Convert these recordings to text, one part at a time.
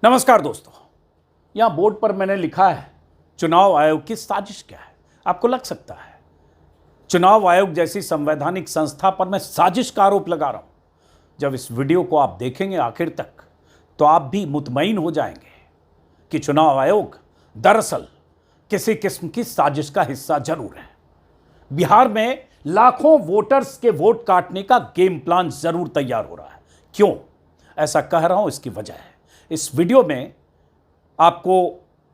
नमस्कार दोस्तों, यहाँ बोर्ड पर मैंने लिखा है चुनाव आयोग की साजिश क्या है। आपको लग सकता है चुनाव आयोग जैसी संवैधानिक संस्था पर मैं साजिश का आरोप लगा रहा हूं। जब इस वीडियो को आप देखेंगे आखिर तक तो आप भी मुतमईन हो जाएंगे कि चुनाव आयोग दरअसल किसी किस्म की साजिश का हिस्सा जरूर है। बिहार में लाखों वोटर्स के वोट काटने का गेम प्लान जरूर तैयार हो रहा है। क्यों ऐसा कह रहा हूं, इसकी वजह है इस वीडियो में आपको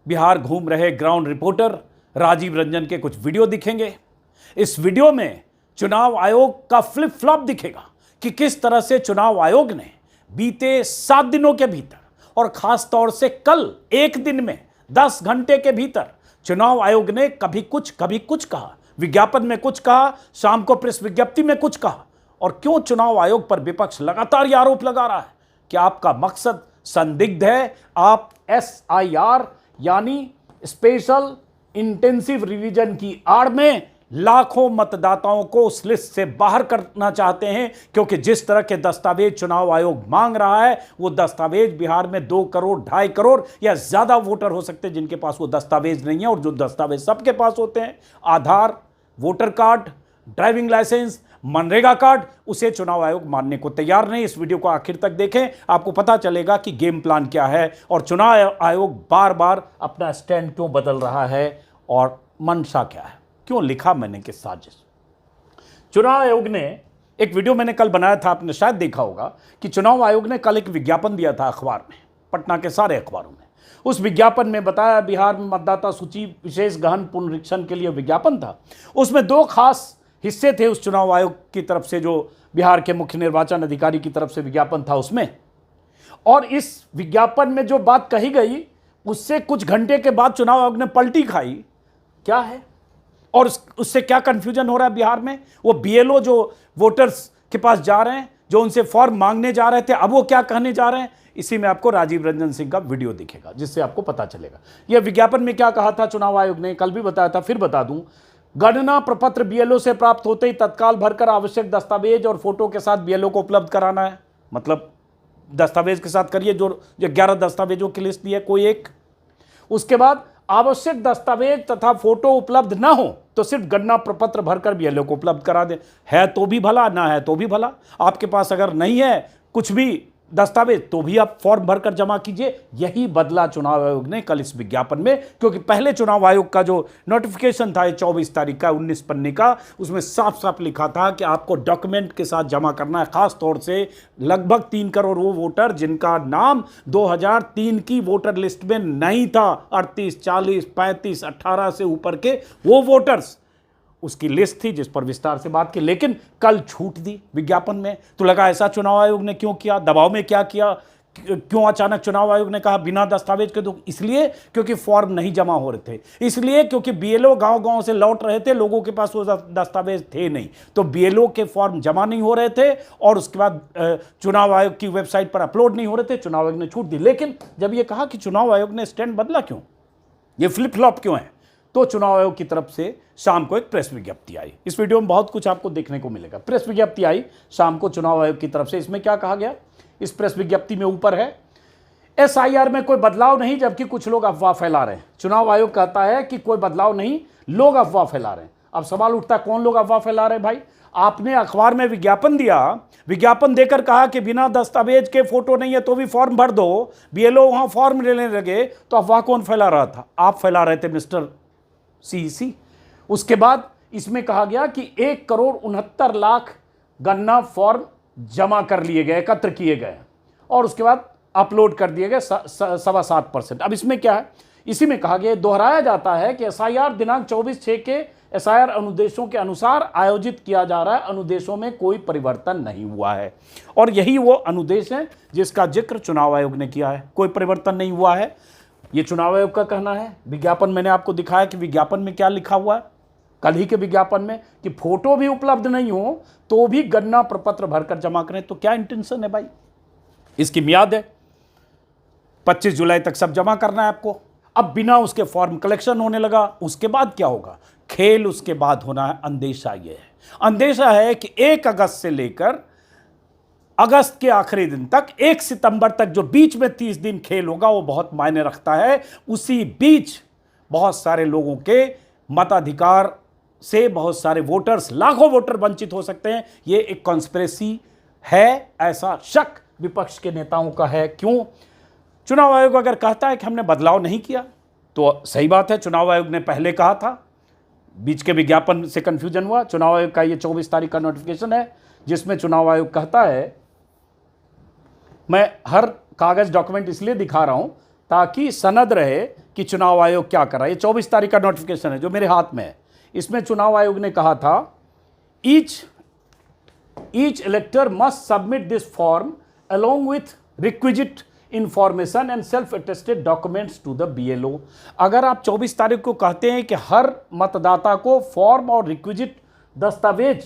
बिहार घूम रहे ग्राउंड रिपोर्टर राजीव रंजन के कुछ वीडियो दिखेंगे। इस वीडियो में चुनाव आयोग का फ्लिप फ्लॉप दिखेगा कि किस तरह से चुनाव आयोग ने बीते 7 दिनों के भीतर और खास तौर से कल एक दिन में 10 घंटे के भीतर चुनाव आयोग ने कभी कुछ कहा, विज्ञापन में कुछ कहा, शाम को प्रेस विज्ञप्ति में कुछ कहा। और क्यों चुनाव आयोग पर विपक्ष लगातार यह आरोप लगा रहा है कि आपका मकसद संदिग्ध है, आप SIR यानी स्पेशल इंटेंसिव रिवीजन की आड़ में लाखों मतदाताओं को उस लिस्ट से बाहर करना चाहते हैं, क्योंकि जिस तरह के दस्तावेज चुनाव आयोग मांग रहा है वो दस्तावेज बिहार में 2 करोड़ 2.5 करोड़ या ज्यादा वोटर हो सकते हैं जिनके पास वो दस्तावेज नहीं है। और जो दस्तावेज सबके पास होते हैं, Aadhaar, voter card, driving licence, MNREGA card, उसे चुनाव आयोग मानने को तैयार नहीं। इस वीडियो को आखिर तक देखें, आपको पता चलेगा कि गेम प्लान क्या है और चुनाव आयोग बार बार अपना स्टैंड क्यों बदल रहा है और मंशा क्या है। क्यों लिखा मैंने कि साजिश। चुनाव आयोग ने एक वीडियो मैंने कल बनाया था, आपने शायद देखा होगा कि चुनाव आयोग ने कल एक विज्ञापन दिया था अखबार में, पटना के सारे अखबारों में। उस विज्ञापन में बताया बिहार में मतदाता सूची विशेष गहन पुनरीक्षण के लिए विज्ञापन था। उसमें 2 खास हिस्से थे उस चुनाव आयोग की तरफ से, जो बिहार के मुख्य निर्वाचन अधिकारी की तरफ से विज्ञापन था उसमें। और इस विज्ञापन में जो बात कही गई उससे कुछ घंटे के बाद चुनाव आयोग ने पलटी खाई। क्या है और उससे क्या कंफ्यूजन हो रहा है बिहार में। वो BLO जो वोटर्स के पास जा रहे हैं, जो उनसे फॉर्म मांगने जा रहे थे, अब वो क्या कहने जा रहे हैं, इसी में आपको राजीव रंजन सिंह का वीडियो दिखेगा जिससे आपको पता चलेगा। यह विज्ञापन में क्या कहा था चुनाव आयोग ने, कल भी बताया था, फिर बता दूं। गणना प्रपत्र BLO से प्राप्त होते ही तत्काल भरकर आवश्यक दस्तावेज और फोटो के साथ BLO को उपलब्ध कराना है। मतलब दस्तावेज के साथ करिए, जो 11 दस्तावेजों की लिस्ट दी है कोई एक। उसके बाद आवश्यक दस्तावेज तथा फोटो उपलब्ध ना हो तो सिर्फ गणना प्रपत्र भरकर BLO को उपलब्ध करा दे। है तो भी भला, ना है तो भी भला। आपके पास अगर नहीं है कुछ भी दस्तावेज तो भी आप फॉर्म भरकर जमा कीजिए। यही बदला चुनाव आयोग ने कल इस विज्ञापन में, क्योंकि पहले चुनाव आयोग का जो नोटिफिकेशन था 24 तारीख का 19 पन्ने का, उसमें साफ साफ लिखा था कि आपको डॉक्यूमेंट के साथ जमा करना है। खास तौर से लगभग 3 करोड़ वो वोटर जिनका नाम 2003 की वोटर लिस्ट में नहीं था, 38, 40, 35, 18 से ऊपर के वो वोटर्स, उसकी लिस्ट थी जिस पर विस्तार से बात की। लेकिन कल छूट दी विज्ञापन में, तो लगा ऐसा चुनाव आयोग ने क्यों किया, दबाव में क्या किया, क्यों अचानक चुनाव आयोग ने कहा बिना दस्तावेज के दो। इसलिए क्योंकि फॉर्म नहीं जमा हो रहे थे, इसलिए क्योंकि BLO गांव-गांव से लौट रहे थे, लोगों के पास वो दस्तावेज थे नहीं, तो BLO के फॉर्म जमा नहीं हो रहे थे और उसके बाद चुनाव आयोग की वेबसाइट पर अपलोड नहीं हो रहे थे। चुनाव आयोग ने छूट दी। लेकिन जब ये कहा कि चुनाव आयोग ने स्टैंड बदला क्यों, ये फ्लिप फ्लॉप क्यों है, तो चुनाव आयोग की तरफ से शाम को एक प्रेस विज्ञप्ति आई। इस वीडियो में बहुत कुछ आपको देखने को मिलेगा। प्रेस विज्ञप्ति आई शाम को चुनाव आयोग की तरफ से। इसमें क्या कहा गया, इस प्रेस विज्ञप्ति में ऊपर है SIR में कोई बदलाव नहीं, जबकि कुछ लोग अफवाह फैला रहे हैं। चुनाव आयोग कहता है कि कोई बदलाव नहीं, लोग अफवाह फैला रहे हैं। अब सवाल उठता है कौन लोग अफवाह फैला रहे हैं भाई। आपने अखबार में विज्ञापन दिया, विज्ञापन देकर कहा कि बिना दस्तावेज के फोटो नहीं है तो भी फॉर्म भर दो, BLO वहां फॉर्म लेने लगे, तो अफवाह कौन फैला रहा था, आप फैला रहे थे मिस्टर CEC। उसके बाद इसमें कहा गया कि 1 करोड़ 69 लाख गणना फॉर्म जमा कर लिए गए, एकत्र किए गए और उसके बाद अपलोड कर दिए गए 7.25%। अब इसमें क्या है, इसी में कहा गया, दोहराया जाता है कि SIR दिनांक 24/6 के SIR अनुदेशों के अनुसार आयोजित किया जा रहा है। अनुदेशों में कोई परिवर्तन नहीं हुआ है और यही वो अनुदेश है जिसका जिक्र चुनाव आयोग ने किया है। कोई परिवर्तन नहीं हुआ है, ये चुनाव आयोग का कहना है। विज्ञापन मैंने आपको दिखाया कि विज्ञापन में क्या लिखा हुआ है, कल ही के विज्ञापन में, कि फोटो भी उपलब्ध नहीं हो तो भी गणना प्रपत्र भरकर जमा करें। तो क्या इंटेंशन है भाई, इसकी मियाद है 25 जुलाई तक सब जमा करना है आपको। अब बिना उसके फॉर्म कलेक्शन होने लगा, उसके बाद क्या होगा, खेल उसके बाद होना है। अंदेशा ये है, अंदेशा है कि 1 अगस्त से लेकर अगस्त के आखिरी दिन तक, 1 सितंबर तक जो बीच में 30 दिन खेल होगा वो बहुत मायने रखता है। उसी बीच बहुत सारे लोगों के मताधिकार से बहुत सारे वोटर्स, लाखों वोटर वंचित हो सकते हैं। ये एक कॉन्स्पिरेसी है, ऐसा शक विपक्ष के नेताओं का है। क्यों? चुनाव आयोग अगर कहता है कि हमने बदलाव नहीं किया तो सही बात है। चुनाव आयोग ने पहले कहा था, बीच के विज्ञापन से कंफ्यूजन हुआ। चुनाव आयोग का ये 24 तारीख का नोटिफिकेशन है जिसमें चुनाव आयोग कहता है, मैं हर कागज डॉक्यूमेंट इसलिए दिखा रहा हूं ताकि सनद रहे कि चुनाव आयोग क्या कर रहा है। ये 24 तारीख का नोटिफिकेशन है जो मेरे हाथ में है। इसमें चुनाव आयोग ने कहा था, each इलेक्टर must submit this form along with requisite information and self attested documents to the BLO। अगर आप 24 तारीख को कहते हैं कि हर मतदाता को फॉर्म और रिक्विजिट दस्तावेज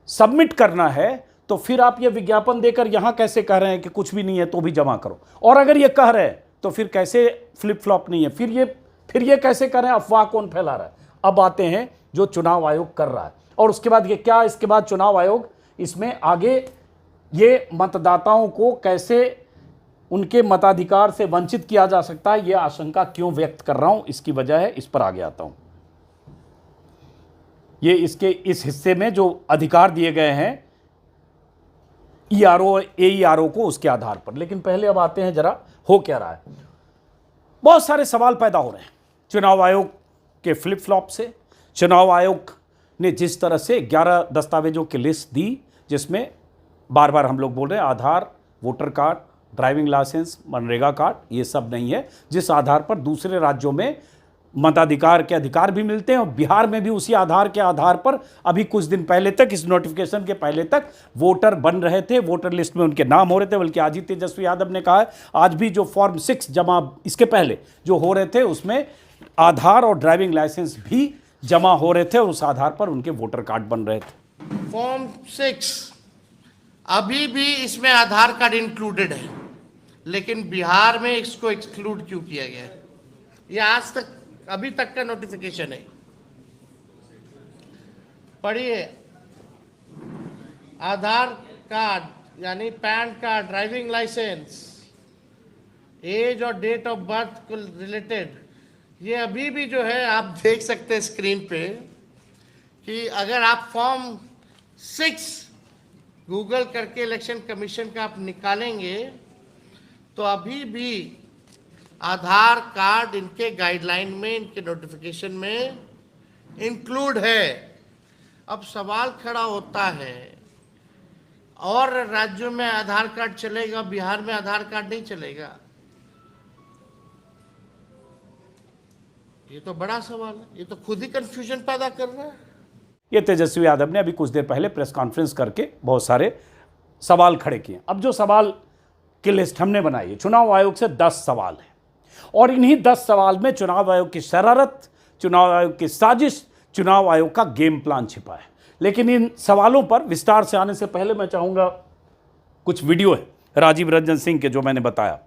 सबमिट करना है, तो फिर आप ये विज्ञापन देकर यहां कैसे कह रहे हैं कि कुछ भी नहीं है तो भी जमा करो? और अगर ये कह रहे हैं तो फिर कैसे फ्लिप फ्लॉप नहीं है? फिर ये कैसे कह रहे हैं? अफवाह कौन फैला रहा है? अब आते हैं जो चुनाव आयोग कर रहा है, और उसके बाद ये क्या, इसके बाद चुनाव आयोग इसमें आगे ये मतदाताओं को कैसे उनके मताधिकार से वंचित किया जा सकता है, ये आशंका क्यों व्यक्त कर रहा हूं, इसकी वजह है, इस पर आगे आता हूं। ये इसके इस हिस्से में जो अधिकार दिए गए हैं ईआरओ एईआरओ को, उसके आधार पर। लेकिन पहले अब आते हैं जरा हो क्या रहा है। बहुत सारे सवाल पैदा हो रहे हैं चुनाव आयोग के फ्लिप फ्लॉप से। चुनाव आयोग ने जिस तरह से 11 दस्तावेजों की लिस्ट दी, जिसमें बार बार हम लोग बोल रहे हैं Aadhaar, voter card, driving licence, MNREGA card, ये सब नहीं है, जिस आधार पर दूसरे राज्यों में मताधिकार के अधिकार भी मिलते हैं, और बिहार में भी उसी आधार के आधार पर अभी कुछ दिन पहले तक, इस नोटिफिकेशन के पहले तक वोटर बन रहे थे, वोटर लिस्ट में उनके नाम हो रहे थे। बल्कि आज ही तेजस्वी यादव ने कहा है, आज भी जो फॉर्म 6 जमा इसके पहले जो हो रहे थे उसमें आधार और ड्राइविंग लाइसेंस भी जमा हो रहे थे, और उस आधार पर उनके वोटर कार्ड बन रहे थे। फॉर्म 6 अभी भी इसमें आधार कार्ड इंक्लूडेड है, लेकिन बिहार में इसको एक्सक्लूड क्यों किया गया है? ये आज तक, अभी तक का नोटिफिकेशन है, पढ़िए। आधार कार्ड यानी PAN card, driving licence, age और डेट ऑफ बर्थ को रिलेटेड, ये अभी भी जो है आप देख सकते हैं स्क्रीन पे कि अगर आप फॉर्म 6 गूगल करके इलेक्शन कमीशन का आप निकालेंगे तो अभी भी आधार कार्ड इनके गाइडलाइन में, इनके नोटिफिकेशन में इंक्लूड है। अब सवाल खड़ा होता है, और राज्यों में आधार कार्ड चलेगा, बिहार में आधार कार्ड नहीं चलेगा? ये तो बड़ा सवाल है, ये तो खुद ही कंफ्यूजन पैदा कर रहा है। ये तेजस्वी यादव ने अभी कुछ देर पहले प्रेस कॉन्फ्रेंस करके बहुत सारे सवाल खड़े किए। अब जो सवाल की लिस्ट हमने बनाई है, चुनाव आयोग से 10 सवाल है, और इन्हीं 10 सवाल में चुनाव आयोग की शरारत, चुनाव आयोग की साजिश, चुनाव आयोग का गेम प्लान छिपा है। लेकिन इन सवालों पर विस्तार से आने से पहले मैं चाहूँगा, कुछ वीडियो है राजीव रंजन सिंह के जो मैंने बताया,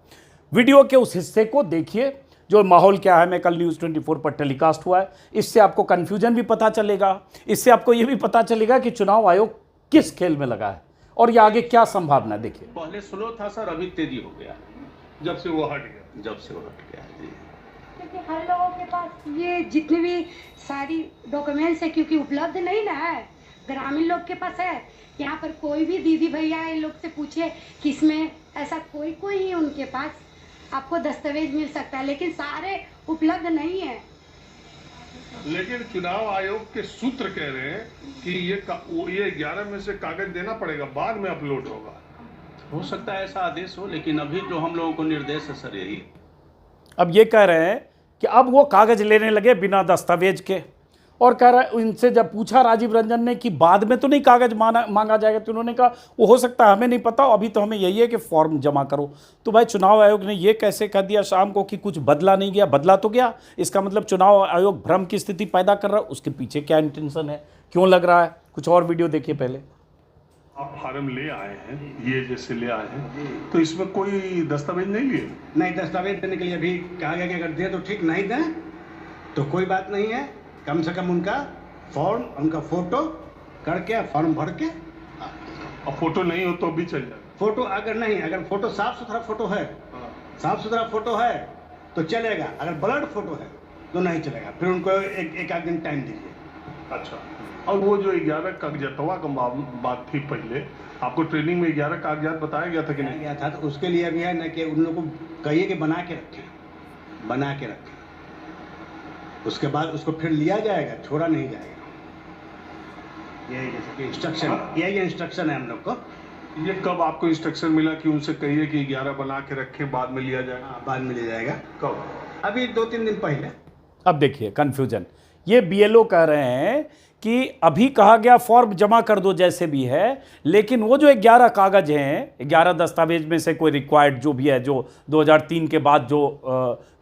वीडियो के उस हिस्से को देखिए जो माहौल क्या है। मैं कल न्यूज़ 24 पर टेलीकास्ट हुआ है, इससे आपको कन्फ्यूजन भी पता चलेगा, इससे आपको ये भी पता चलेगा कि चुनाव आयोग किस खेल में लगा है और ये आगे क्या संभावना। देखिए, पहले स्लो था सर, अभी तेजी हो गया जब से वो हट गया जी। क्योंकि हर लोगों के पास ये जितने भी सारी डॉक्यूमेंट्स है, क्योंकि उपलब्ध नहीं ना है, ग्रामीण लोग के पास है। यहाँ पर कोई भी दीदी भैया इन लोग से पूछे कि इसमें ऐसा कोई ही उनके पास आपको दस्तावेज मिल सकता है, लेकिन सारे उपलब्ध नहीं है। लेकिन चुनाव आयोग के सूत्र कह रहे हैं कि ये 11 में से कागज देना पड़ेगा, बाद में अपलोड होगा। हो सकता है ऐसा आदेश हो, लेकिन अभी जो हम लोगों को निर्देश है सर यही। अब ये कह रहे हैं कि अब वो कागज लेने लगे बिना दस्तावेज के, और कह रहा है, इनसे जब पूछा राजीव रंजन ने कि बाद में तो नहीं कागज मांगा जाएगा, तो उन्होंने कहा वो हो सकता है, हमें नहीं पता, अभी तो हमें यही है कि फॉर्म जमा करो। तो भाई चुनाव आयोग ने ये कैसे कह दिया शाम को कि कुछ बदला नहीं गया? बदला तो गया। इसका मतलब चुनाव आयोग भ्रम की स्थिति पैदा कर रहा है। उसके पीछे क्या इंटेंशन है, क्यों लग रहा है? कुछ और वीडियो देखिए पहले। आप फार्म ले आए हैं, ये जैसे ले आए हैं, तो इसमें कोई दस्तावेज नहीं लिए? नहीं, दस्तावेज देने के लिए अभी कहा गया कि अगर दें तो ठीक, नहीं दें तो कोई बात नहीं है। कम से कम उनका फॉर्म, उनका फोटो करके फॉर्म भर के। अब फोटो नहीं हो तो भी चल जाएगा? फोटो अगर नहीं, अगर फोटो साफ सुथरा फोटो है, साफ सुथरा फोटो है तो चलेगा, अगर ब्लड फोटो है तो नहीं चलेगा, फिर उनको एक आध दिन टाइम दीजिए। अच्छा, और वो जो 11 कागजातवा का बात थी पहले, आपको ट्रेनिंग में 11 कागजात बताया गया था कि नहीं? गया था, तो उसके लिए अभी है ना कि उन लोगों को कहिए कि बना के रखें, बना के रखें, उसके बाद उसको फिर लिया जाएगा, छोड़ा नहीं जाएगा। यही जैसे कि इंस्ट्रक्शन, यही इंस्ट्रक्शन है हम लोग को। ये कब आपको इंस्ट्रक्शन मिला कि उनसे कहिए कि 11 बना के रखें, बाद में लिया जाएगा? हाँ, बाद में लिया जाएगा। कब? अभी 2-3 दिन पहले। अब देखिए कंफ्यूजन, ये बीएलओ कह रहे हैं कि अभी कहा गया फॉर्म जमा कर दो जैसे भी है, लेकिन वो जो 11 कागज हैं, 11 दस्तावेज में से कोई रिक्वायर्ड जो भी है, जो 2003 के बाद जो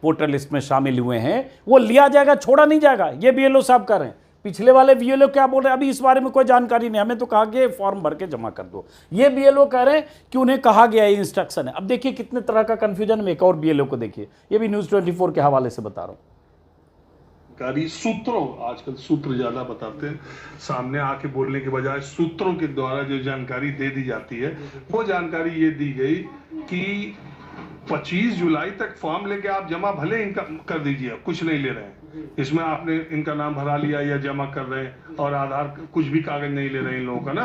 वोटर लिस्ट में शामिल हुए हैं, वो लिया जाएगा, छोड़ा नहीं जाएगा। ये बीएलओ साहब कह रहे हैं। पिछले वाले बीएलओ क्या बोल रहे हैं अभी इस बारे में कोई जानकारी नहीं, हमें तो कहा गया फॉर्म भर के जमा कर दो। ये बीएलओ कह रहे हैं कि उन्हें कहा गया ये इंस्ट्रक्शन है। अब देखिए कितने तरह का कंफ्यूजन में। एक और बीएलओ को देखिए, ये भी न्यूज़ 24 के हवाले से बता रहा हूँ। सूत्रों, आजकल सूत्र ज्यादा बताते हैं, सामने आके बोलने के बजाय सूत्रों के द्वारा जो जानकारी दे दी जाती है, वो जानकारी ये दी गई कि 25 जुलाई तक फॉर्म लेके आप जमा भले इनका कर दीजिए, कुछ नहीं ले रहे हैं इसमें, आपने इनका नाम भरा लिया या जमा कर रहे हैं, और आधार कुछ भी कागज नहीं ले रहे इन लोगों का ना,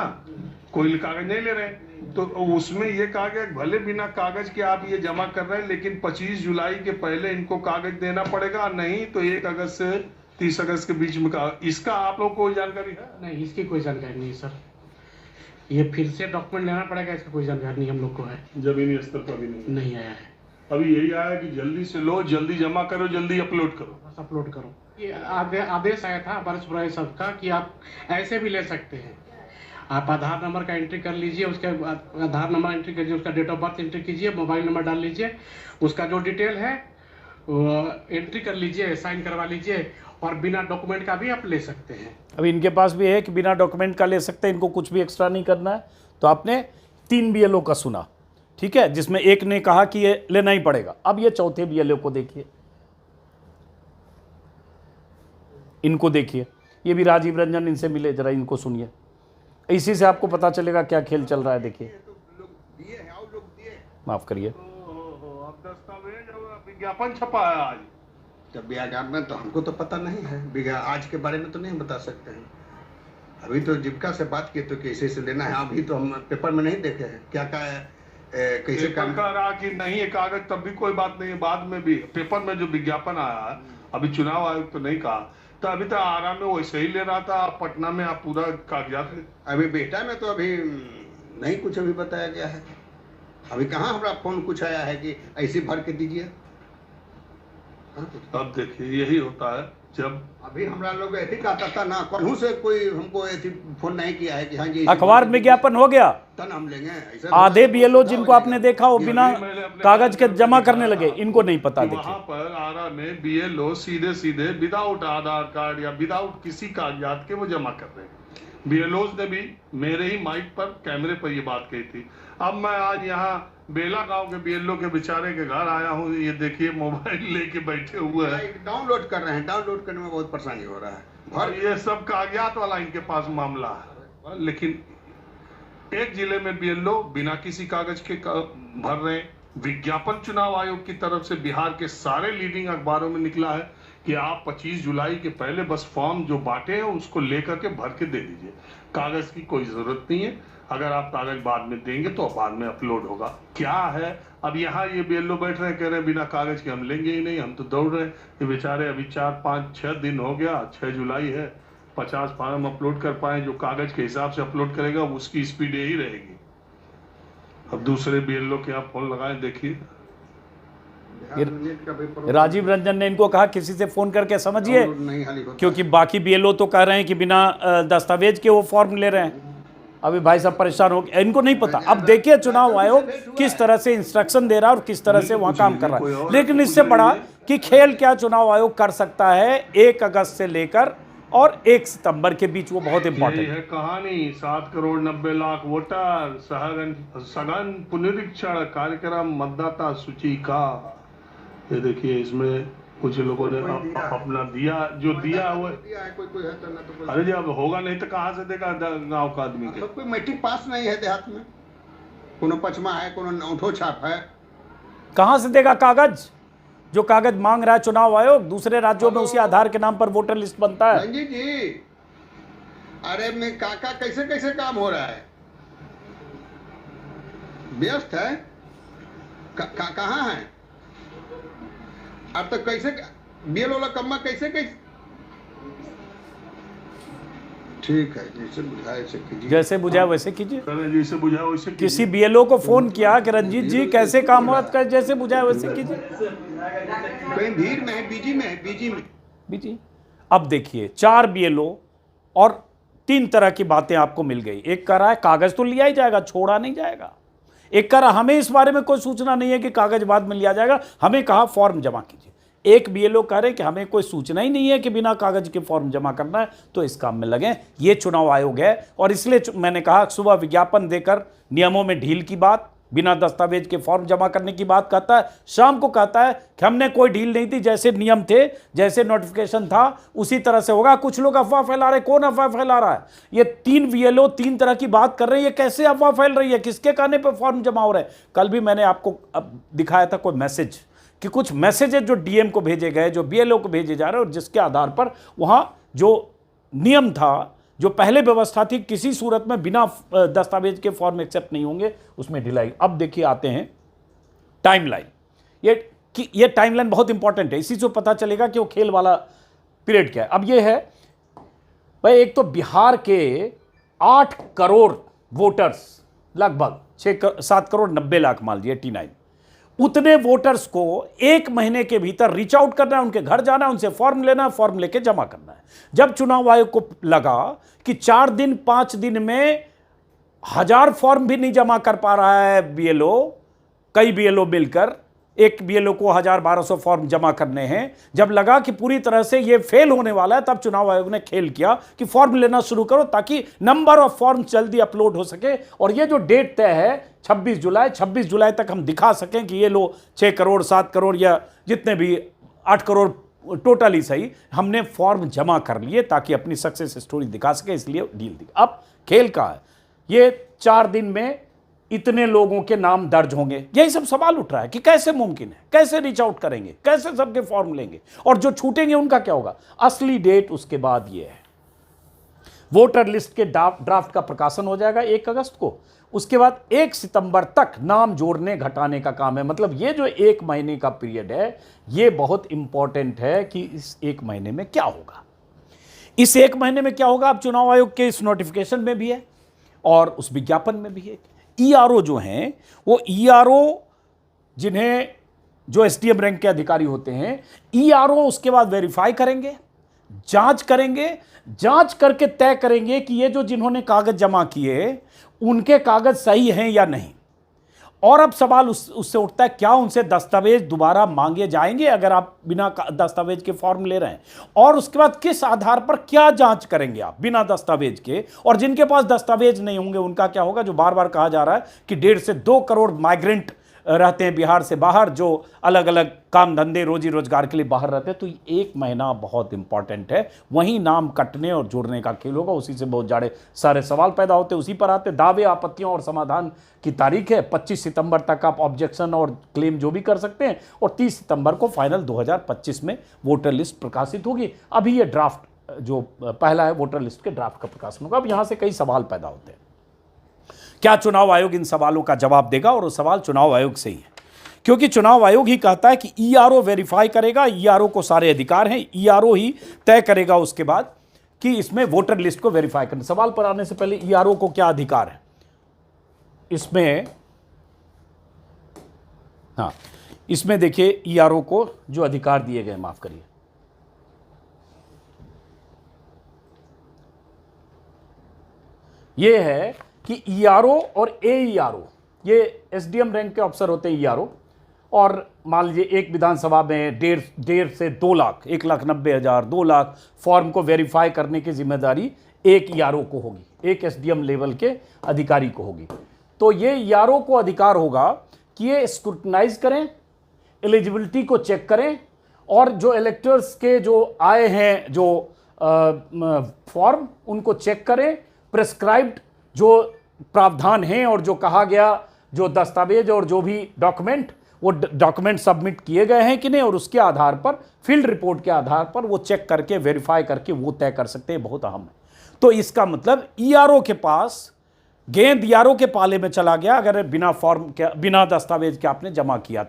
कोई कागज नहीं ले रहे हैं, तो उसमें ये कहा गया भले बिना कागज के आप ये जमा कर रहे हैं, लेकिन 25 जुलाई के पहले इनको कागज देना पड़ेगा, नहीं तो 1 अगस्त से 30 अगस्त के बीच में। इसका आप लोग को कोई जानकारी है? नहीं, इसकी कोई जानकारी नहीं सर। ये फिर से डॉक्यूमेंट लेना पड़ेगा, इसका कोई जानकारी नहीं हम लोग को है। जमीनी स्तर पर भी नहीं आया है। अभी यही आया है कि जल्दी से लो, जल्दी जमा करो, जल्दी अपलोड करो। बस अपलोड करो। ये आदेश आया था हमारे सुपरवाइजर साहब का कि आप ऐसे भी ले सकते हैं। आप आधार नंबर का एंट्री कर लीजिए, उसके बाद आधार नंबर एंट्री कीजिए, उसका डेट ऑफ बर्थ एंट्री कीजिए, मोबाइल नंबर डाल लीजिए, उसका जो डिटेल है वो एंट्री कर लीजिए, साइन करवा लीजिए, और बिना डॉक्यूमेंट का भी आप ले सकते हैं। अभी इनके पास भी है कि बिना डॉक्यूमेंट का ले सकते हैं, इनको कुछ भी एक्स्ट्रा नहीं करना है। तो आपने 3 बीएलओ का सुना, ठीक है, जिसमें एक ने कहा कि ये लेना ही पड़ेगा। अब ये चौथे बीएलओ को देखिए, इनको देखिए, ये भी राजीव रंजन इनसे मिले, जरा इनको सुनिए, इसी से आपको पता चलेगा क्या खेल चल रहा है। देखिए, माफ करिए, अब दस्तावेज और विज्ञापन छपा है आज। जब विज्ञापन तो हमको तो पता नहीं है, आज के बारे में तो नहीं बता सकते हैं। अभी तो जीविका से बात की तो कैसे से लेना है, अभी तो हम पेपर में नहीं देखे हैं क्या क्या है, कैसे काम कर रहा कि नहीं है कागज, तब भी कोई बात नहीं है। बाद में भी पेपर में जो विज्ञापन आया है, अभी चुनाव आयोग तो नहीं कहा, तो अभी तो आराम में वैसे ही ले रहा था। पटना में आप पूरा कागजात, अभी बेटा में तो अभी नहीं कुछ अभी बताया गया है। अभी कहाँ हमारा फोन कुछ आया है कि ऐसे भर के दीजिए। अब देखिए यही होता है जब अभी हमारा लोग ऐसे कहता था ना, कहूँ से कोई हमको ऐसे फोन नहीं किया है कि हाँ जी अखबार में विज्ञापन हो गया, तन हम लेंगे। आधे बीएलओ जिनको आपने देखा वो बिना कागज के जमा करने लगे, इनको नहीं पता। वहां देखिए पर आरा में बीएलओ सीधे सीधे विदाउट आधार कार्ड या विदाउट किसी कागजात के वो जमा कर रहे हैं। बीएलओ ने भी मेरे ही माइक पर, कैमरे पर ये बात कही थी। अब मैं आज यहाँ बेला गांव के बीएलओ के बेचारे के घर आया हूँ, ये देखिए मोबाइल लेके बैठे हुए हैं, डाउनलोड कर रहे हैं। डाउनलोड करने में बहुत परेशानी हो रहा है, और ये सब कागजात वाला इनके पास मामला है। लेकिन एक जिले में बीएलओ बिना किसी कागज के भर रहे हैं। विज्ञापन चुनाव आयोग की तरफ से बिहार के सारे लीडिंग अखबारों में निकला है कि आप 25 जुलाई के पहले बस फॉर्म जो बांटे हैं उसको लेकर के भर के दे दीजिए, कागज की कोई जरूरत नहीं है। अगर आप कागज बाद में देंगे तो बाद में अपलोड होगा। क्या है, अब यहाँ ये बीएलओ बैठ रहे हैं, कह रहे हैं बिना कागज के हम लेंगे ही नहीं, हम तो दौड़ रहे हैं। ये बेचारे अभी 4-5-6 दिन हो गया, 6 जुलाई है, 50 फॉर्म अपलोड कर पाए। जो कागज के हिसाब से अपलोड करेगा उसकी स्पीड यही रहेगी। अब दूसरे बीएलओ के यहाँ फोन लगाए, देखिए राजीव रंजन ने इनको कहा किसी से फोन करके समझिए, क्योंकि बाकी बीएलओ तो कह रहे हैं कि बिना दस्तावेज के वो फॉर्म ले रहे हैं। अभी भाई साहब परेशान हो गए, इनको नहीं पता। अब देखिए चुनाव आयोग किस तरह से इंस्ट्रक्शन दे रहा है और किस तरह से वहां काम कर रहा है। लेकिन इससे बड़ा कि खेल क्या चुनाव आयोग कर सकता है 1 अगस्त से लेकर और 1 सितंबर के बीच, वो बहुत इंपॉर्टेंट है कहानी। 7 करोड़ 90 लाख वोटर, सघन पुनरीक्षण कार्यक्रम मतदाता सूची का। ये देखिए इसमें कुछ लोगों ने अपना दिया, जो दिया हुआ है। अरे जब होगा नहीं तो कहाँ से देगा गांव का आदमी के? कोई मैट्रिक पास नहीं है देहात में, कोनो पचमा है, कोनो औंठो छाप है। कहां से देगा कागज? जो कागज मांग रहा है चुनाव आयोग, दूसरे राज्यों में उसी आधार के नाम पर वोटर लिस्ट बनता है। रंजीत जी, अरे मैं काका कैसे कैसे काम हो रहा है? व्यस्त है? कहाँ है? अब तो कैसे बीएलओ कम्मा कैसे कैसे? ठीक है, जैसे बुझाए वैसे कीजिए। जैसे बुझाए वैसे कीजिए। जैसे बुझाए वैसे कीजिए। किसी बीएलओ को फोन किया कि रंजीत जी कैसे काम हुआ, कर जैसे बुझाए वैसे कीजिए। कहीं भीड़ में है, बीजी में है, बीजी। अब देखिए 4 बीएलओ और 3 तरह की बातें आपको मिल गई। एक कह रहा है कागज तो लिया ही जाएगा, छोड़ा नहीं जाएगा। एक कह रहा हमें इस बारे में कोई सूचना नहीं है कि कागज बाद में लिया जाएगा, हमें कहा फॉर्म जमा कीजिए। एक बीएलओ कह रहे कि हमें कोई सूचना ही नहीं है कि बिना कागज के फॉर्म जमा करना है, तो इस काम में लगे। ये चुनाव आयोग है और इसलिए मैंने कहा सुबह विज्ञापन देकर नियमों में ढील की बात, बिना दस्तावेज के फॉर्म जमा करने की बात कहता है, शाम को कहता है कि हमने कोई ढील नहीं दी, जैसे नियम थे, जैसे नोटिफिकेशन था उसी तरह से होगा। कुछ लोग अफवाह फैला रहे, कौन अफवाह फैला रहा है? ये 3 बीएलओ 3 तरह की बात कर रहे हैं, ये कैसे अफवाह फैल रही है? किसके कहने पर फॉर्म जमा हो रहे हैं? कल भी मैंने आपको दिखाया था कोई मैसेज कि कुछ मैसेजेस जो डीएम को भेजे गए, जो बीएलओ को भेजे जा रहे हैं, और जिसके आधार पर वहां जो नियम था, जो पहले व्यवस्था थी, किसी सूरत में बिना दस्तावेज के फॉर्म एक्सेप्ट नहीं होंगे, उसमें ढिलाई। अब देखिए आते हैं टाइमलाइन। ये टाइमलाइन बहुत इंपॉर्टेंट है, इसी से पता चलेगा कि वो खेल वाला पीरियड क्या है। अब ये है भाई, एक तो बिहार के 8 करोड़ वोटर्स, लगभग 7 करोड़ 90 लाख मान लीजिए 89, उतने वोटर्स को 1 महीने के भीतर रीच आउट करना है, उनके घर जाना है, उनसे फॉर्म लेना है, फॉर्म लेके जमा करना है। जब चुनाव आयोग को लगा कि 4 दिन 5 दिन में 1000 फॉर्म भी नहीं जमा कर पा रहा है बीएलओ, कई बीएलओ मिलकर एक बीएलओ को 1000-1200 फॉर्म जमा करने हैं, जब लगा कि पूरी तरह से ये फेल होने वाला है, तब चुनाव आयोग ने खेल किया कि फॉर्म लेना शुरू करो ताकि नंबर ऑफ फॉर्म जल्दी अपलोड हो सके। और ये जो डेट तय है 26 जुलाई तक हम दिखा सकें कि ये लो 6 करोड़ 7 करोड़ या जितने भी 8 करोड़ टोटल ही सही, हमने फॉर्म जमा कर लिए ताकि अपनी सक्सेस स्टोरी दिखा सके, इसलिए डील दी। अब खेल का है, ये 4 दिन में इतने लोगों के नाम दर्ज होंगे, यही सब सवाल उठ रहा है कि कैसे मुमकिन है, कैसे रीच आउट करेंगे, कैसे सबके फॉर्म लेंगे, और जो छूटेंगे उनका क्या होगा? असली डेट उसके बाद ये है, वोटर लिस्ट के ड्राफ्ट का प्रकाशन हो जाएगा 1 अगस्त को, उसके बाद 1 सितंबर तक नाम जोड़ने घटाने का काम है। मतलब ये जो 1 महीने का पीरियड है, ये बहुत इंपॉर्टेंट है कि इस 1 महीने में क्या होगा। इस 1 महीने में क्या होगा, अब चुनाव आयोग के इस नोटिफिकेशन में भी है और उस विज्ञापन में भी है। ईआरओ जो हैं, वो ईआरओ जिन्हें जो एसडीएम रैंक के अधिकारी होते हैं, ईआरओ उसके बाद वेरीफाई करेंगे, जांच करेंगे, जांच करके तय करेंगे कि ये जो जिन्होंने कागज जमा किए उनके कागज सही हैं या नहीं। और अब सवाल उससे उठता है, क्या उनसे दस्तावेज दोबारा मांगे जाएंगे अगर आप बिना दस्तावेज के फॉर्म ले रहे हैं? और उसके बाद किस आधार पर क्या जांच करेंगे आप बिना दस्तावेज के? और जिनके पास दस्तावेज नहीं होंगे उनका क्या होगा? जो बार बार कहा जा रहा है कि 1.5 से 2 करोड़ माइग्रेंट रहते हैं बिहार से बाहर, जो अलग अलग काम धंधे रोजी रोजगार के लिए बाहर रहते हैं। तो 1 महीना बहुत इंपॉर्टेंट है, वहीं नाम कटने और जोड़ने का खेल होगा। उसी से बहुत जाड़े सारे सवाल पैदा होते, उसी पर आते। दावे आपत्तियों और समाधान की तारीख है 25 सितंबर तक आप ऑब्जेक्शन और क्लेम जो भी कर सकते हैं, और 30 सितंबर को फाइनल 2025 में वोटर लिस्ट प्रकाशित होगी। अभी ये ड्राफ्ट जो पहला है वोटर लिस्ट के ड्राफ्ट का प्रकाशन होगा। अब यहां से कई सवाल पैदा होते हैं, क्या चुनाव आयोग इन सवालों का जवाब देगा? और वो सवाल चुनाव आयोग से ही है, क्योंकि चुनाव आयोग ही कहता है कि ईआरओ वेरीफाई करेगा, ईआरओ को सारे अधिकार हैं, ईआरओ ही तय करेगा उसके बाद कि इसमें वोटर लिस्ट को वेरीफाई करना। सवाल पर आने से पहले ईआरओ को क्या अधिकार है इसमें? हाँ, इसमें देखिए ईआरओ को जो अधिकार दिए गए, माफ करिए, यह है कि ईआरओ और एईआरओ, ये एसडीएम रैंक के अफसर होते हैं ईआरओ, और मान लीजिए एक विधानसभा में 1.5 से 2 लाख, 1,90,000, 2 लाख फॉर्म को वेरीफाई करने की जिम्मेदारी एक ईआरओ को होगी, एक एसडीएम लेवल के अधिकारी को होगी। तो ये ईआरओ को अधिकार होगा कि ये स्क्रूटनाइज करें, एलिजिबिलिटी को चेक करें, और जो इलेक्टर्स के जो आए हैं जो फॉर्म, उनको चेक करें, प्रेस्क्राइब्ड जो प्रावधान हैं और जो कहा गया जो दस्तावेज और जो भी डॉक्यूमेंट, वो डॉक्यूमेंट सबमिट किए गए हैं कि नहीं, और उसके आधार पर, फील्ड रिपोर्ट के आधार पर वो चेक करके, वेरीफाई करके वो तय कर सकते हैं। बहुत अहम है। तो इसका मतलब ईआरओ के पास, गेंद ईआरओ के पाले में चला गया अगर बिना फॉर्म के, बिना दस्तावेज के आपने जमा किया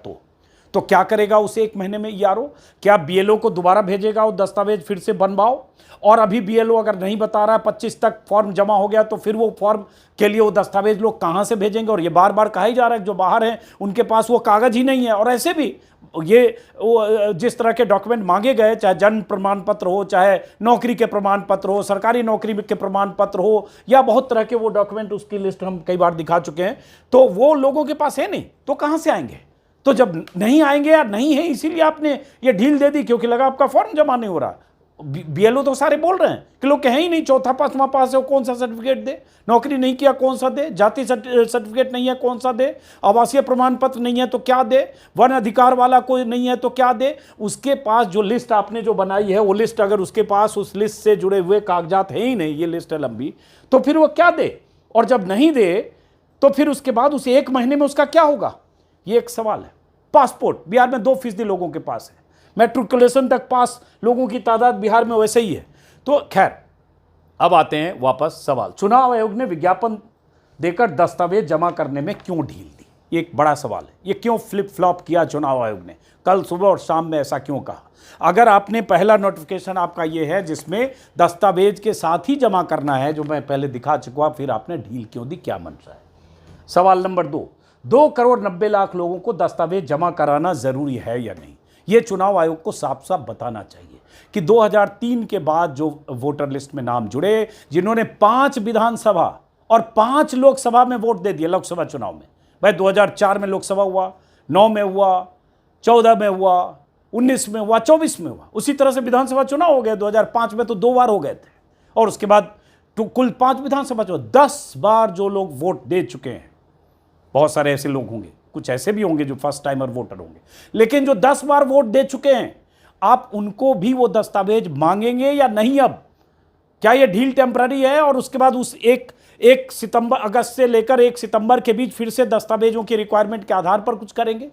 तो क्या करेगा उसे 1 महीने में ईआरओ? क्या बीएलओ को दोबारा भेजेगा वो दस्तावेज फिर से बनवाओ? और अभी बीएलओ अगर नहीं बता रहा है 25 तक फॉर्म जमा हो गया, तो फिर वो फॉर्म के लिए वो दस्तावेज लोग कहां से भेजेंगे? और ये बार बार कहा ही जा रहा है कि जो बाहर हैं उनके पास वो कागज ही नहीं है। और ऐसे भी ये जिस तरह के डॉक्यूमेंट मांगे गए, चाहे जन्म प्रमाण पत्र हो, चाहे नौकरी के प्रमाण पत्र हो, सरकारी नौकरी के प्रमाण पत्र हो, या बहुत तरह के वो डॉक्यूमेंट, उसकी लिस्ट हम कई बार दिखा चुके हैं, तो वो लोगों के पास है नहीं, तो कहां से आएंगे? तो जब नहीं आएंगे या नहीं है, इसीलिए आपने ये ढील दे दी, क्योंकि लगा आपका फॉर्म जमा नहीं हो रहा। बीएलओ तो सारे बोल रहे हैं कि लोग कहीं ही नहीं, चौथा पांचवा पास है कौन सा सर्टिफिकेट दे, नौकरी नहीं किया कौन सा दे, जाति सर्टिफिकेट नहीं है कौन सा दे, आवासीय प्रमाण पत्र नहीं है तो क्या दे, वन अधिकार वाला कोई नहीं है तो क्या दे। उसके पास जो लिस्ट आपने जो बनाई है, वो लिस्ट अगर उसके पास उस लिस्ट से जुड़े हुए कागजात है ही नहीं, ये लिस्ट है लंबी, तो फिर वो क्या दे? और जब नहीं दे तो फिर उसके बाद उसे 1 महीने में उसका क्या होगा? ये एक सवाल है। पासपोर्ट बिहार में 2% लोगों के पास है, मैट्रिकुलेशन तक पास लोगों की तादाद बिहार में वैसे ही है। तो खैर, अब आते हैं वापस सवाल, चुनाव आयोग ने विज्ञापन देकर दस्तावेज जमा करने में क्यों ढील दी? ये एक बड़ा सवाल है। ये क्यों फ्लिप फ्लॉप किया चुनाव आयोग ने, कल सुबह और शाम में ऐसा क्यों कहा? अगर आपने पहला नोटिफिकेशन आपका ये है जिसमें दस्तावेज के साथ ही जमा करना है, जो मैं पहले दिखा चुका, फिर आपने ढील क्यों दी? क्या मंशा है? सवाल नंबर 2 करोड़ 90 लाख लोगों को दस्तावेज जमा कराना जरूरी है या नहीं? ये चुनाव आयोग को साफ साफ बताना चाहिए कि 2003 के बाद जो वोटर लिस्ट में नाम जुड़े, जिन्होंने 5 विधानसभा और 5 लोकसभा में वोट दे दिए लोकसभा चुनाव में, भाई 2004 में लोकसभा हुआ, 9 में हुआ, 14 में हुआ, 19 में हुआ, 24 में हुआ, उसी तरह से विधानसभा चुनाव हो गए। 2005 में तो 2 बार हो गए थे, और उसके बाद तो कुल 5 विधानसभा चुनाव, 10 बार जो लोग वोट दे चुके हैं। बहुत सारे ऐसे लोग होंगे, कुछ ऐसे भी होंगे जो फर्स्ट टाइमर वोटर होंगे, लेकिन जो 10 बार वोट दे चुके हैं, आप उनको भी वो दस्तावेज मांगेंगे या नहीं? अब क्या ये ढील टेम्पररी है और उसके बाद उस एक सितंबर, अगस्त से लेकर 1 सितंबर के बीच फिर से दस्तावेजों की रिक्वायरमेंट के आधार पर कुछ करेंगे?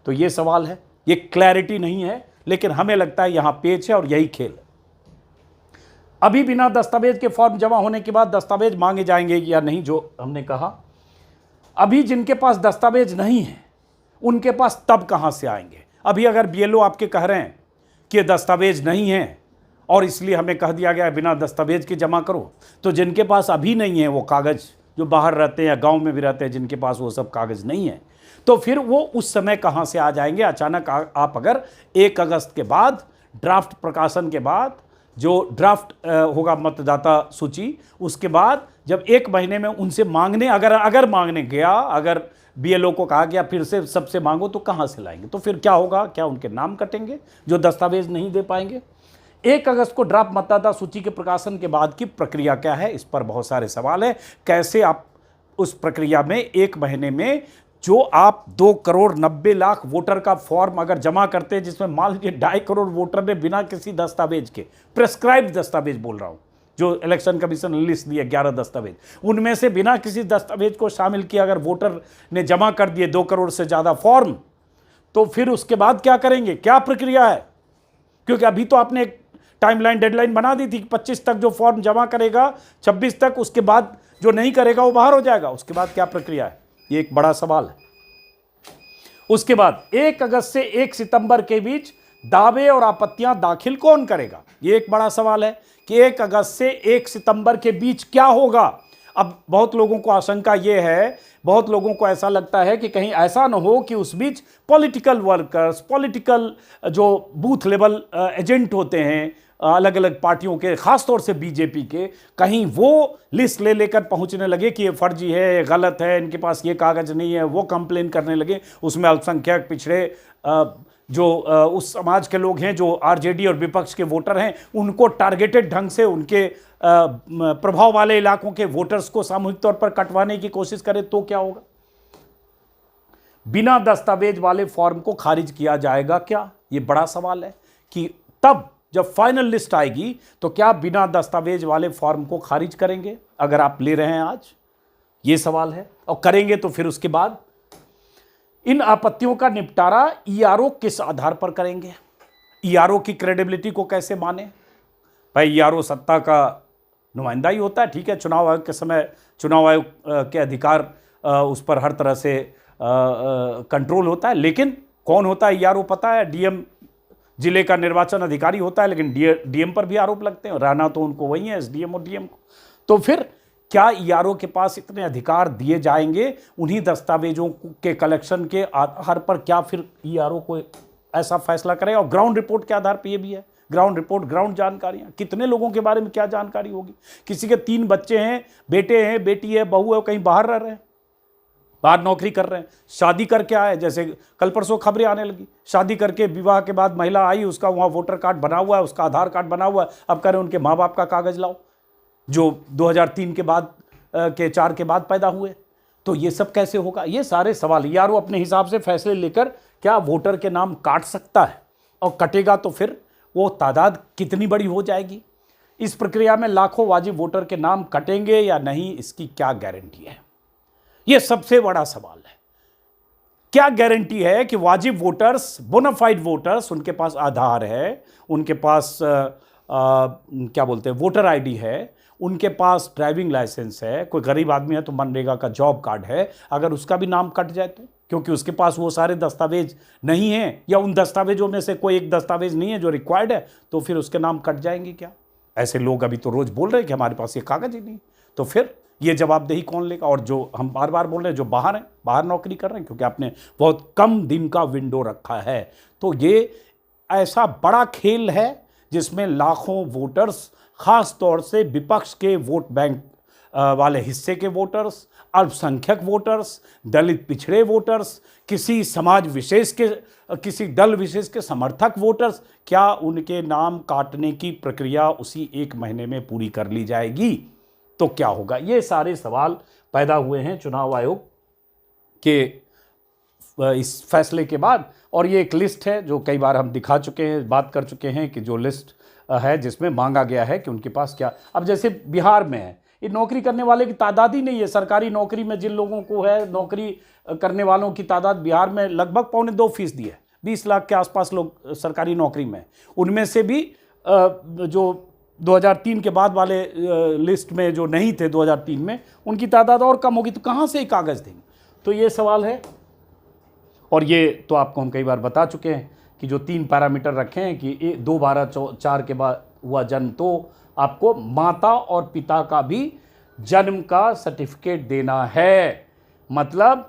तो ये सवाल है, ये क्लैरिटी नहीं है, लेकिन हमें लगता है यहां पेच है और यही खेल है। अभी बिना दस्तावेज के फॉर्म जमा होने के बाद दस्तावेज मांगे जाएंगे या नहीं, जो हमने कहा। अभी जिनके पास दस्तावेज नहीं है उनके पास तब कहां से आएंगे? अभी अगर बीएलओ आपके कह रहे हैं कि दस्तावेज नहीं है और इसलिए हमें कह दिया गया बिना दस्तावेज के जमा करो, तो जिनके पास अभी नहीं है वो कागज, जो बाहर रहते हैं या गांव में भी रहते हैं, जिनके पास वो सब कागज नहीं है, तो फिर वो उस समय कहां से आ जाएंगे? अचानक आप अगर 1 अगस्त के बाद, ड्राफ्ट प्रकाशन के बाद, जो ड्राफ्ट होगा मतदाता सूची, उसके बाद जब 1 महीने में उनसे मांगने, अगर मांगने गया, अगर बीएलओ को कहा गया फिर से सबसे मांगो, तो कहां से लाएंगे? तो फिर क्या होगा? क्या उनके नाम कटेंगे जो दस्तावेज नहीं दे पाएंगे? 1 अगस्त को ड्राफ्ट मतदाता सूची के प्रकाशन के बाद की प्रक्रिया क्या है? इस पर बहुत सारे सवाल है। कैसे आप उस प्रक्रिया में 1 महीने में जो आप 2 करोड़ 90 लाख वोटर का फॉर्म अगर जमा करते हैं, जिसमें मान लीजिए 2.5 करोड़ वोटर ने बिना किसी दस्तावेज के, प्रेस्क्राइब्ड दस्तावेज बोल रहा हूं, जो इलेक्शन कमीशन ने लिस्ट दिए 11 दस्तावेज, उनमें से बिना किसी दस्तावेज को शामिल किया अगर वोटर ने जमा कर दिए 2 करोड़ से ज्यादा फॉर्म, तो फिर उसके बाद क्या करेंगे? क्या प्रक्रिया है? क्योंकि अभी तो आपने एक टाइमलाइन, डेडलाइन बना दी थी कि 25 तक जो फॉर्म जमा करेगा, 26 तक, उसके बाद जो नहीं करेगा वो बाहर हो जाएगा। उसके बाद क्या प्रक्रिया है? ये एक बड़ा सवाल है। उसके बाद 1 अगस्त से 1 सितंबर के बीच दावे और आपत्तियां दाखिल कौन करेगा? ये एक बड़ा सवाल है कि 1 अगस्त से 1 सितंबर के बीच क्या होगा? अब बहुत लोगों को आशंका ये है, बहुत लोगों को ऐसा लगता है कि कहीं ऐसा न हो कि उस बीच पॉलिटिकल वर्कर्स, पॉलिटिकल जो बूथ लेवल एजेंट होते हैं अलग अलग पार्टियों के, खासतौर से बीजेपी के, कहीं वो लिस्ट ले लेकर पहुंचने लगे कि ये फर्जी है, ये गलत है, इनके पास ये कागज नहीं है, वो कंप्लेन करने लगे। उसमें अल्पसंख्यक, पिछड़े, जो उस समाज के लोग हैं, जो आरजेडी और विपक्ष के वोटर हैं, उनको टारगेटेड ढंग से उनके प्रभाव वाले इलाकों के वोटर्स को सामूहिक तौर पर कटवाने की कोशिश करें, तो क्या होगा? बिना दस्तावेज वाले फॉर्म को खारिज किया जाएगा क्या? ये बड़ा सवाल है कि तब जब फाइनल लिस्ट आएगी तो क्या बिना दस्तावेज वाले फॉर्म को खारिज करेंगे अगर आप ले रहे हैं आज? ये सवाल है। और करेंगे तो फिर उसके बाद इन आपत्तियों का निपटारा ईआरओ किस आधार पर करेंगे? ईआरओ की क्रेडिबिलिटी को कैसे माने? भाई ईआरओ सत्ता का नुमाइंदा ही होता है, ठीक है, चुनाव आयोग के समय चुनाव आयोग के अधिकार उस पर हर तरह से कंट्रोल होता है, लेकिन कौन होता है ईआरओ पता है? डीएम जिले का निर्वाचन अधिकारी होता है, लेकिन डीएम पर भी आरोप लगते हैं, रहना तो उनको वही है, एसडीएम और डीएम को। तो फिर क्या ईआरओ के पास इतने अधिकार दिए जाएंगे उन्हीं दस्तावेजों के कलेक्शन के आधार पर? क्या फिर ईआरओ को ऐसा फैसला करेगा? और ग्राउंड रिपोर्ट के आधार पर यह भी है, ग्राउंड रिपोर्ट, ग्राउंड जानकारियां, कितने लोगों के बारे में क्या जानकारी होगी? किसी के 3 बच्चे हैं, बेटे हैं, बेटी है, बहू है, कहीं बाहर रह रहे हैं, बाहर नौकरी कर रहे हैं, शादी करके आए, जैसे कल परसों खबरें आने लगी, शादी करके विवाह के बाद महिला आई, उसका वहाँ वोटर कार्ड बना हुआ है, उसका आधार कार्ड बना हुआ है, अब कह रहे हैं उनके माँ बाप का कागज लाओ जो 2003 के बाद के 4 के बाद पैदा हुए। तो ये सब कैसे होगा? ये सारे सवाल ईआरओ अपने हिसाब से फैसले लेकर क्या वोटर के नाम काट सकता है? और कटेगा तो फिर वो तादाद कितनी बड़ी हो जाएगी? इस प्रक्रिया में लाखों वाजिब वोटर के नाम कटेंगे या नहीं, इसकी क्या गारंटी है? यह सबसे बड़ा सवाल है। क्या गारंटी है कि वाजिब वोटर्स, बोनाफाइड वोटर्स, उनके पास आधार है, उनके पास क्या बोलते हैं वोटर आईडी है, उनके पास ड्राइविंग लाइसेंस है, कोई गरीब आदमी है तो मनरेगा का जॉब कार्ड है, अगर उसका भी नाम कट जाए तो, क्योंकि उसके पास वो सारे दस्तावेज नहीं हैं या उन दस्तावेजों में से कोई एक दस्तावेज नहीं है जो रिक्वायर्ड है, तो फिर उसके नाम कट जाएंगे क्या? ऐसे लोग अभी तो रोज बोल रहे हैं कि हमारे पास ये कागज ही नहीं, तो फिर ये जवाबदेही कौन लेगा? और जो हम बार बार बोल रहे हैं जो बाहर हैं, बाहर नौकरी कर रहे हैं, क्योंकि आपने बहुत कम दिन का विंडो रखा है, तो ये ऐसा बड़ा खेल है जिसमें लाखों वोटर्स, खास तौर से विपक्ष के वोट बैंक वाले हिस्से के वोटर्स, अल्पसंख्यक वोटर्स, दलित पिछड़े वोटर्स, किसी समाज विशेष के, किसी दल विशेष के समर्थक वोटर्स, क्या उनके नाम काटने की प्रक्रिया उसी 1 महीने में पूरी कर ली जाएगी तो क्या होगा? ये सारे सवाल पैदा हुए हैं चुनाव आयोग के इस फैसले के बाद। और ये एक लिस्ट है जो कई बार हम दिखा चुके हैं, बात कर चुके हैं कि जो लिस्ट है जिसमें मांगा गया है कि उनके पास क्या, अब जैसे बिहार में है, ये नौकरी करने वाले की तादाद ही नहीं है। सरकारी नौकरी में जिन लोगों को है, नौकरी करने वालों की तादाद बिहार में लगभग 2.25% है, 20 लाख के आसपास लोग सरकारी नौकरी में। उनमें से भी जो 2003 के बाद वाले लिस्ट में जो नहीं थे 2003 में, उनकी तादाद और कम होगी, तो कहाँ से कागज़ देंगे? तो ये सवाल है। और ये तो आपको हम कई बार बता चुके हैं कि जो 3 पैरामीटर रखे हैं कि 2/12/4 के बाद हुआ जन्म, तो आपको माता और पिता का भी जन्म का सर्टिफिकेट देना है। मतलब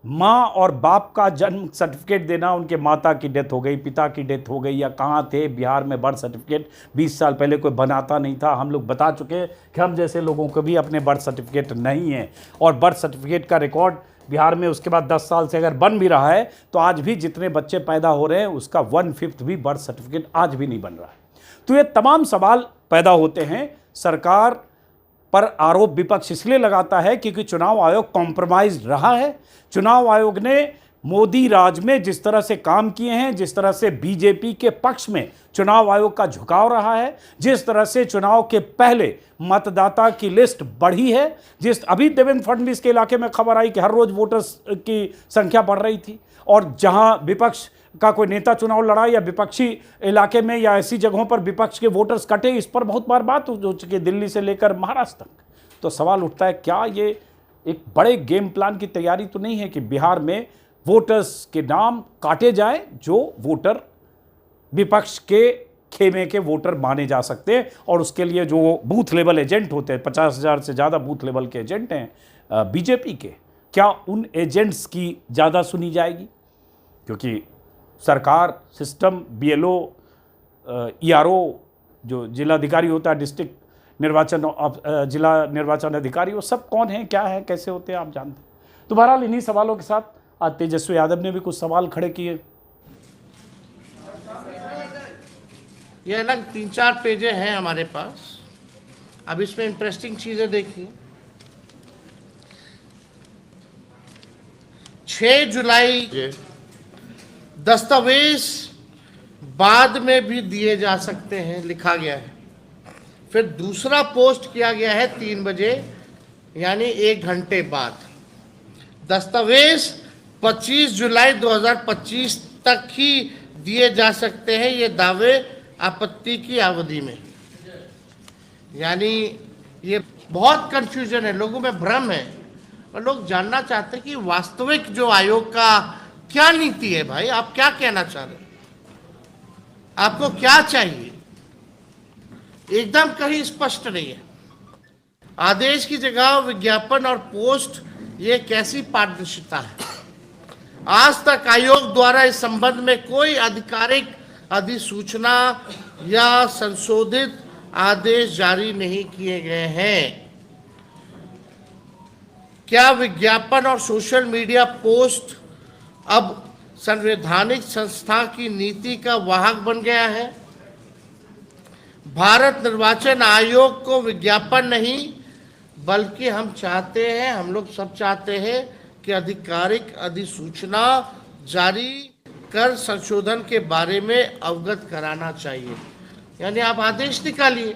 माँ और बाप का जन्म सर्टिफिकेट देना, उनके माता की डेथ हो गई, पिता की डेथ हो गई या कहाँ थे, बिहार में बर्थ सर्टिफिकेट 20 साल पहले कोई बनाता नहीं था। हम लोग बता चुके हैं कि हम जैसे लोगों को भी अपने बर्थ सर्टिफिकेट नहीं है, और बर्थ सर्टिफिकेट का रिकॉर्ड बिहार में उसके बाद 10 साल से अगर बन भी रहा है, तो आज भी जितने बच्चे पैदा हो रहे हैं उसका 1/5 भी बर्थ सर्टिफिकेट आज भी नहीं बन रहा है। तो ये तमाम सवाल पैदा होते हैं। सरकार पर आरोप विपक्ष इसलिए लगाता है क्योंकि चुनाव आयोग कॉम्प्रोमाइज रहा है। चुनाव आयोग ने मोदी राज में जिस तरह से काम किए हैं, जिस तरह से बीजेपी के पक्ष में चुनाव आयोग का झुकाव रहा है, जिस तरह से चुनाव के पहले मतदाता की लिस्ट बढ़ी है, जिस अभी देवेंद्र फडणवीस के इलाके में खबर आई कि हर रोज वोटर्स की संख्या बढ़ रही थी, और जहां विपक्ष का कोई नेता चुनाव लड़ा या विपक्षी इलाके में या ऐसी जगहों पर विपक्ष के वोटर्स कटे, इस पर बहुत बार बात हो चुकी है, दिल्ली से लेकर महाराष्ट्र तक। तो सवाल उठता है, क्या ये एक बड़े गेम प्लान की तैयारी तो नहीं है कि बिहार में वोटर्स के नाम काटे जाएं जो वोटर विपक्ष के खेमे के वोटर माने जा सकते हैं, और उसके लिए जो बूथ लेवल एजेंट होते हैं, 50,000 से ज़्यादा बूथ लेवल के एजेंट हैं बीजेपी के, क्या उन एजेंट्स की ज़्यादा सुनी जाएगी? क्योंकि सरकार, सिस्टम, बीएलओ, ईआरओ, जो जिलाधिकारी होता है, डिस्ट्रिक्ट निर्वाचन जिला निर्वाचन अधिकारी, वो सब कौन है, क्या है, कैसे होते हैं, आप जानते हैं। तो बहरहाल इन्हीं सवालों के साथ आज तेजस्वी यादव ने भी कुछ सवाल खड़े किए। ये अलग 3-4 पेजें हैं हमारे पास। अब इसमें इंटरेस्टिंग चीजें देखिए। 6 जुलाई दस्तावेज बाद में भी दिए जा सकते हैं, लिखा गया है। फिर दूसरा पोस्ट किया गया है 3 बजे, यानी 1 घंटे बाद। दस्तावेज 25 जुलाई 2025 तक ही दिए जा सकते हैं ये दावे आपत्ति की अवधि में। यानी ये बहुत कंफ्यूजन है, लोगों में भ्रम है और लोग जानना चाहते हैं कि वास्तविक जो आयोग का क्या नीति है। भाई आप क्या कहना चाह रहे हैं, आपको क्या चाहिए, एकदम कहीं स्पष्ट नहीं है। आदेश की जगह विज्ञापन और पोस्ट, ये कैसी पारदर्शिता है। आज तक आयोग द्वारा इस संबंध में कोई आधिकारिक अधिसूचना या संशोधित आदेश जारी नहीं किए गए हैं। क्या विज्ञापन और सोशल मीडिया पोस्ट अब संवैधानिक संस्था की नीति का वाहक बन गया है? भारत निर्वाचन आयोग को विज्ञापन नहीं, बल्कि हम चाहते हैं, हम लोग सब चाहते हैं कि आधिकारिक अधिसूचना जारी कर संशोधन के बारे में अवगत कराना चाहिए। यानी आप आदेश निकालिए,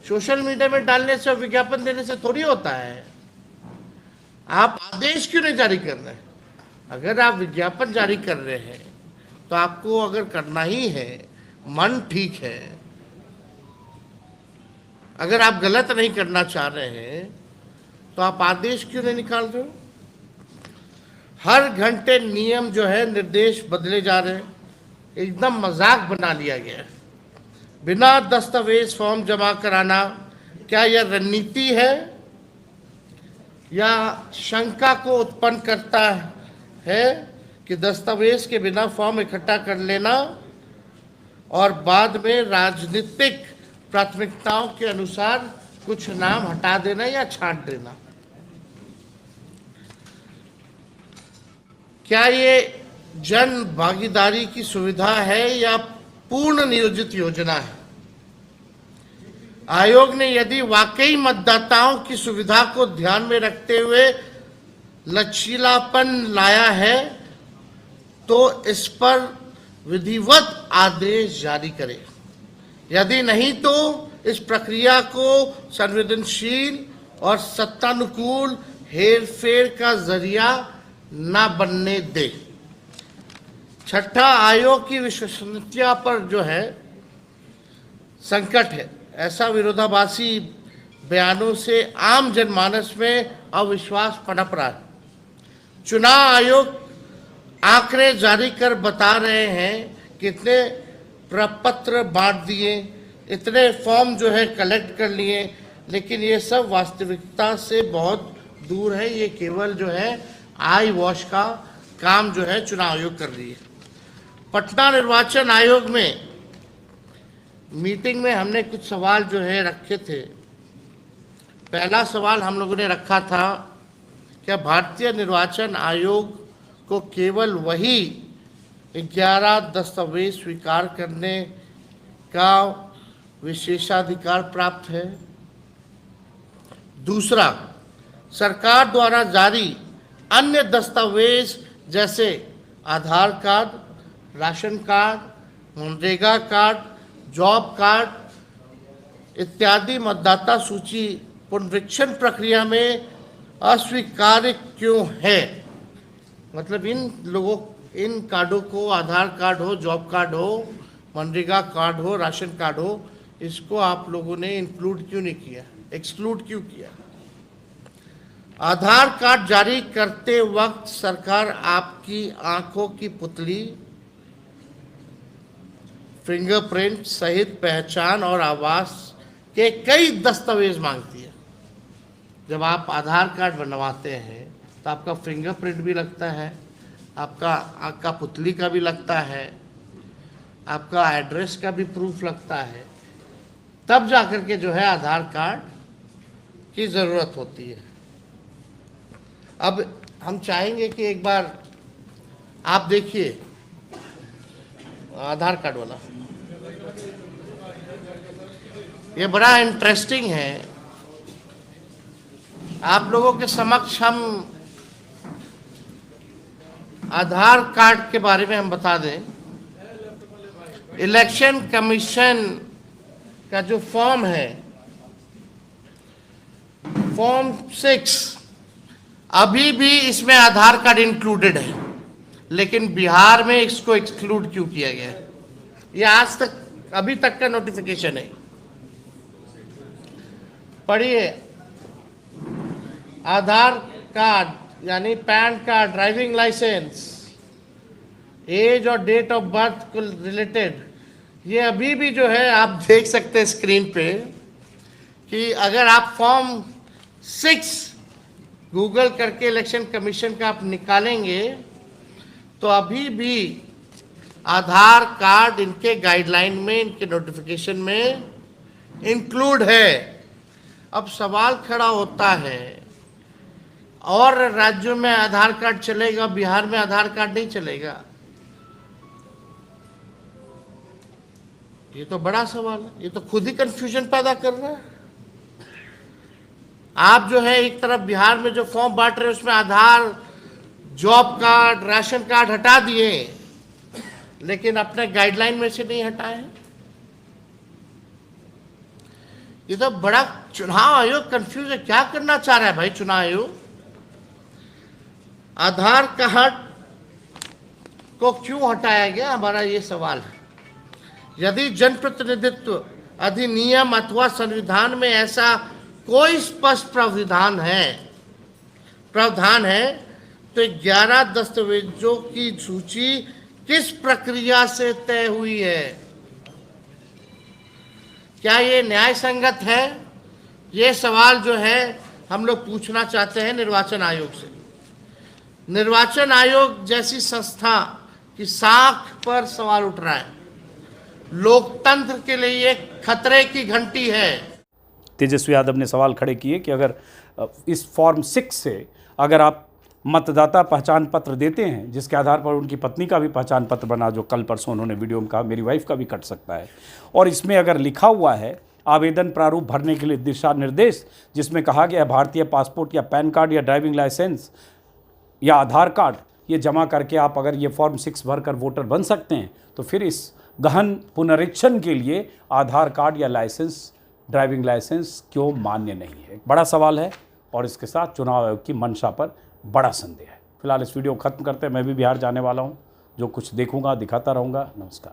सोशल मीडिया में डालने से और विज्ञापन देने से थोड़ी होता है। आप आदेश क्यों नहीं जारी कर रहे हैं? अगर आप विज्ञापन जारी कर रहे हैं तो आपको अगर करना ही है, मन ठीक है, अगर आप गलत नहीं करना चाह रहे हैं तो आप आदेश क्यों नहीं निकाल रहे हो? हर घंटे नियम जो है, निर्देश बदले जा रहे हैं, एकदम मजाक बना लिया गया है। बिना दस्तावेज फॉर्म जमा कराना, क्या यह रणनीति है या शंका को उत्पन्न करता है कि दस्तावेज के बिना फॉर्म इकट्ठा कर लेना और बाद में राजनीतिक प्राथमिकताओं के अनुसार कुछ नाम हटा देना या छांट देना? क्या ये जन भागीदारी की सुविधा है या पूर्ण नियोजित योजना है? आयोग ने यदि वाकई मतदाताओं की सुविधा को ध्यान में रखते हुए लचीलापन लाया है तो इस पर विधिवत आदेश जारी करे। यदि नहीं तो इस प्रक्रिया को संवेदनशील और सत्तानुकूल हेरफेर का जरिया ना बनने दे। छठा, आयोग की विश्वसनीयता पर जो है संकट है। ऐसा विरोधाभासी बयानों से आम जनमानस में अविश्वास पनप रहा है। चुनाव आयोग आंकड़े जारी कर बता रहे हैं कितने प्रपत्र बांट दिए, इतने फॉर्म जो है कलेक्ट कर लिए, लेकिन ये सब वास्तविकता से बहुत दूर है। ये केवल जो है आई वॉश का काम जो है चुनाव आयोग कर रही है। पटना निर्वाचन आयोग में मीटिंग में हमने कुछ सवाल जो है रखे थे। पहला सवाल हम लोगों ने रखा था, क्या भारतीय निर्वाचन आयोग को केवल वही 11 दस्तावेज स्वीकार करने का विशेषाधिकार प्राप्त है? दूसरा, सरकार द्वारा जारी अन्य दस्तावेज जैसे Aadhaar card, ration card, MNREGA card, job card इत्यादि मतदाता सूची पुनरीक्षण प्रक्रिया में अस्वीकार्य क्यों है? मतलब इन कार्डों को, आधार कार्ड हो, जॉब कार्ड हो, मनरेगा कार्ड हो, राशन कार्ड हो, इसको आप लोगों ने इंक्लूड क्यों नहीं किया, एक्सक्लूड क्यों किया? आधार कार्ड जारी करते वक्त सरकार आपकी आंखों की पुतली, फिंगरप्रिंट सहित पहचान और आवास के कई दस्तावेज मांगती है। जब आप आधार कार्ड बनवाते हैं तो आपका फिंगरप्रिंट भी लगता है, आपका आँख का पुतली का भी लगता है, आपका एड्रेस का भी प्रूफ लगता है, तब जाकर के जो है आधार कार्ड की ज़रूरत होती है। अब हम चाहेंगे कि एक बार आप देखिए आधार कार्ड वाला, ये बड़ा इंटरेस्टिंग है। आप लोगों के समक्ष हम आधार कार्ड के बारे में हम बता दें। इलेक्शन कमीशन का जो फॉर्म है, फॉर्म 6, अभी भी इसमें आधार कार्ड इंक्लूडेड है, लेकिन बिहार में इसको एक्सक्लूड क्यों किया गया है? ये आज तक अभी तक का नोटिफिकेशन है, पढ़िए। आधार कार्ड यानी PAN card, driving licence, age और डेट ऑफ बर्थ को रिलेटेड, ये अभी भी जो है आप देख सकते हैं स्क्रीन पे कि अगर आप फॉर्म 6 गूगल करके इलेक्शन कमीशन का आप निकालेंगे तो अभी भी आधार कार्ड इनके गाइडलाइन में, इनके नोटिफिकेशन में इंक्लूड है। अब सवाल खड़ा होता है, और राज्यों में आधार कार्ड चलेगा, बिहार में आधार कार्ड नहीं चलेगा? ये तो बड़ा सवाल है, ये तो खुद ही कंफ्यूजन पैदा कर रहा है। आप जो है एक तरफ बिहार में जो फॉर्म बांट रहे हैं उसमें आधार, जॉब कार्ड, राशन कार्ड हटा दिए, लेकिन अपने गाइडलाइन में से नहीं हटाए हैं। ये तो बड़ा, चुनाव आयोग कंफ्यूज है, क्या करना चाह रहा है भाई चुनाव आयोग? आधार कार्ड को क्यों हटाया गया, हमारा ये सवाल है। यदि जनप्रतिनिधित्व अधिनियम अथवा संविधान में ऐसा कोई स्पष्ट प्रावधान है तो 11 दस्तावेजों की सूची किस प्रक्रिया से तय हुई है? क्या ये न्याय संगत है? ये सवाल जो है हम लोग पूछना चाहते हैं निर्वाचन आयोग से। निर्वाचन आयोग जैसी संस्था की साख पर सवाल उठ रहा है, लोकतंत्र के लिए ये खतरे की घंटी है। तेजस्वी यादव ने सवाल खड़े किए कि अगर इस फॉर्म 6 से अगर आप मतदाता पहचान पत्र देते हैं, जिसके आधार पर उनकी पत्नी का भी पहचान पत्र बना, जो कल परसों उन्होंने वीडियो में कहा मेरी वाइफ का भी कट सकता है, और इसमें अगर लिखा हुआ है आवेदन प्रारूप भरने के लिए दिशा निर्देश, जिसमें कहा गया है भारतीय पासपोर्ट या पैन कार्ड या ड्राइविंग लाइसेंस या आधार कार्ड ये जमा करके आप अगर ये फॉर्म 6 भरकर वोटर बन सकते हैं, तो फिर इस गहन पुनरीक्षण के लिए आधार कार्ड या लाइसेंस, ड्राइविंग लाइसेंस क्यों मान्य नहीं है? बड़ा सवाल है, और इसके साथ चुनाव आयोग की मंशा पर बड़ा संदेह है। फिलहाल इस वीडियो को खत्म करते हैं। मैं भी बिहार जाने वाला हूं, जो कुछ देखूंगा दिखाता रहूंगा। नमस्कार।